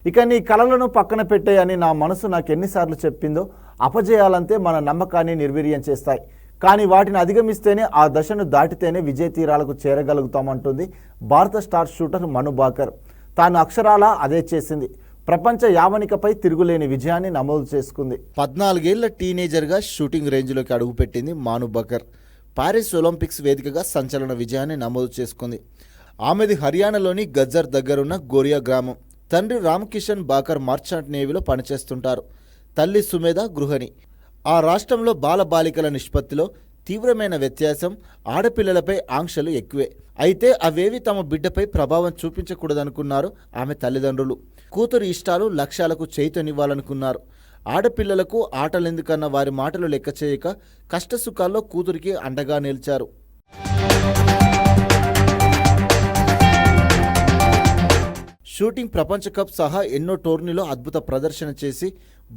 ఇక నీ కలలను పక్కన పెట్టేయని నా మనసు నాకు ఎన్నిసార్లు చెప్పిందో, అపజయాలంతే మన నమ్మకాన్ని నిర్వీర్యం చేస్తాయి. కానీ వాటిని అధిగమిస్తేనే, ఆ దశను దాటితేనే విజయ తీరాలకు చేరగలుగుతామంటుంది భారత స్టార్ షూటర్ మను భాకర్. తాను అక్షరాలా అదే చేసింది. ప్రపంచ యావనికపై తిరుగులేని విజయాన్ని నమోదు చేసుకుంది. 14 ఏళ్ల టీనేజర్గా షూటింగ్ రేంజ్లోకి అడుగుపెట్టింది మను భాకర్. పారిస్ ఒలింపిక్స్ వేదికగా సంచలన విజయాన్ని నమోదు చేసుకుంది. ఆమెది హర్యానాలోని గజ్జర్ దగ్గరున్న గోరియా గ్రామం. తండ్రి రామకిషన్ భాకర్ మర్చాంట్ నేవీలో పనిచేస్తుంటారు. తల్లి సుమేధ గృహిణి. ఆ రాష్ట్రంలో బాలబాలికల నిష్పత్తిలో తీవ్రమైన వ్యత్యాసం, ఆడపిల్లలపై ఆంక్షలు ఎక్కువే. అయితే అవేవి తమ బిడ్డపై ప్రభావం చూపించకూడదనుకున్నారు ఆమె తల్లిదండ్రులు. కూతురు ఇష్టాలు, లక్ష్యాలకు చైతన్యవ్వాలనుకున్నారు. ఆడపిల్లలకు ఆటలెందుకన్న వారి మాటలు లెక్క చేయక కష్టసుఖాల్లో కూతురికి అండగా నిలిచారు. షూటింగ్, ప్రపంచ కప్ సహా ఎన్నో టోర్నీలో అద్భుత ప్రదర్శన చేసి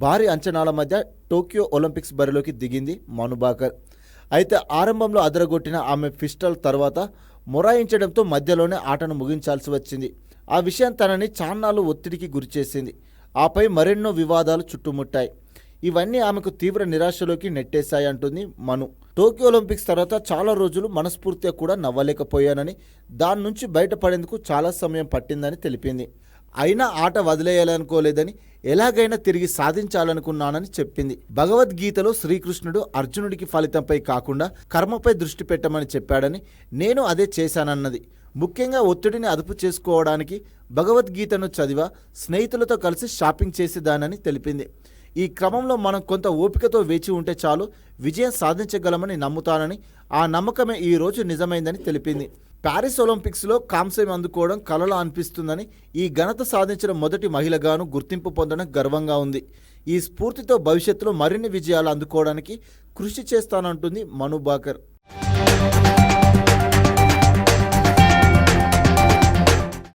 భారీ అంచనాల మధ్య టోక్యో ఒలింపిక్స్ బరిలోకి దిగింది మను భాకర్. అయితే ఆరంభంలో అదరగొట్టిన ఆమె పిస్టల్ తర్వాత మొరాయించడంతో మధ్యలోనే ఆటను ముగించాల్సి వచ్చింది. ఆ విషయం తనని చాన్నాళ్ళు ఒత్తిడికి గురిచేసింది. ఆపై మరెన్నో వివాదాలు చుట్టుముట్టాయి. ఇవన్నీ ఆమెకు తీవ్ర నిరాశలోకి నెట్టేశాయంటుంది మను. టోక్యో ఒలింపిక్స్ తర్వాత చాలా రోజులు మనస్ఫూర్తిగా కూడా నవ్వలేకపోయానని, దాని నుంచి బయటపడేందుకు చాలా సమయం పట్టిందని తెలిపింది. అయినా ఆట వదిలేయాలనుకోలేదని, ఎలాగైనా తిరిగి సాధించాలనుకున్నానని చెప్పింది. భగవద్గీతలో శ్రీకృష్ణుడు అర్జునుడికి ఫలితంపై కాకుండా కర్మపై దృష్టి పెట్టమని చెప్పాడని, నేను అదే చేశానన్నది. ముఖ్యంగా ఒత్తిడిని అదుపు చేసుకోవడానికి భగవద్గీతను చదివా, స్నేహితులతో కలిసి షాపింగ్ చేసేదానని తెలిపింది. ఈ క్రమంలో మనం కొంత ఓపికతో వేచి ఉంటే చాలు విజయం సాధించగలమని నమ్ముతానని, ఆ నమ్మకమే ఈ రోజు నిజమైందని తెలిపింది. పారిస్ ఒలింపిక్స్లో కాంస్యం అందుకోవడం కలలా అనిపిస్తుందని, ఈ ఘనత సాధించిన మొదటి మహిళగాను గుర్తింపు పొందడం గర్వంగా ఉంది. ఈ స్ఫూర్తితో భవిష్యత్తులో మరిన్ని విజయాలు అందుకోవడానికి కృషి చేస్తానంటుంది మను భాకర్.